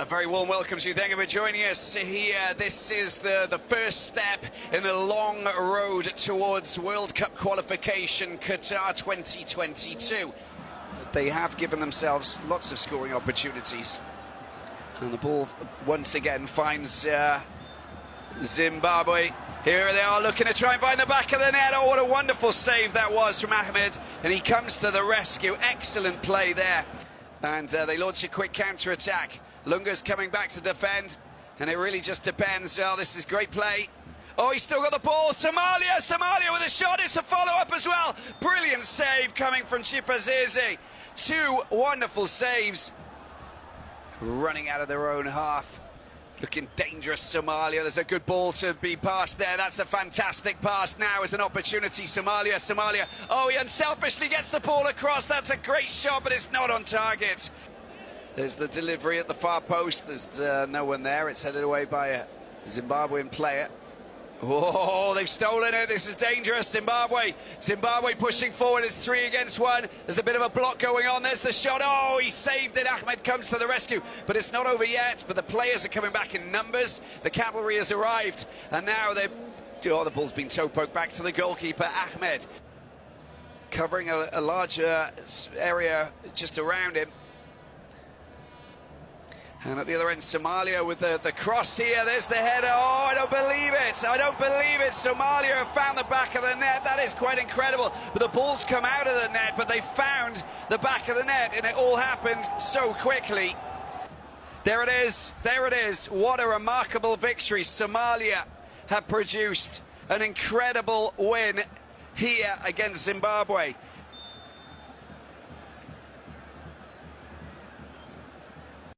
A very warm welcome to you. Thank you for joining us here. This is the first step in a long road towards World Cup qualification, Qatar 2022. They have given themselves lots of scoring opportunities. And the ball once again finds Zimbabwe. Here they are looking to try and find the back of the net. Oh, what a wonderful save that was from Ahmed. And he comes to the rescue. Excellent play there. And they launch a quick counter-attack. Lunga's coming back to defend, and it really just depends. Oh, this is great play. Oh, he's still got the ball. Somalia with a shot. It's a follow-up as well. Brilliant save coming from Chipazizi. Two wonderful saves. Running out of their own half. Looking dangerous, Somalia. There's a good ball to be passed there. That's a fantastic pass. Now is an opportunity. Somalia. Oh, he unselfishly gets the ball across. That's a great shot, but it's not on target. There's the delivery at the far post. There's no one there. It's headed away by a Zimbabwean player. Oh, they've stolen it. This is dangerous. Zimbabwe pushing forward. It's 3 against 1. There's a bit of a block going on. There's the shot. Oh, he saved it. Ahmed comes to the rescue. But it's not over yet. But the players are coming back in numbers. The cavalry has arrived. And now the ball's been toe-poked back to the goalkeeper, Ahmed. Covering a larger area just around him. And at the other end, Somalia with the cross here. There's the header. Oh, I don't believe it. I don't believe it. Somalia have found the back of the net. That is quite incredible. But the ball's come out of the net, but they found the back of the net, and it all happened so quickly. There it is. There it is. What a remarkable victory. Somalia have produced an incredible win here against Zimbabwe.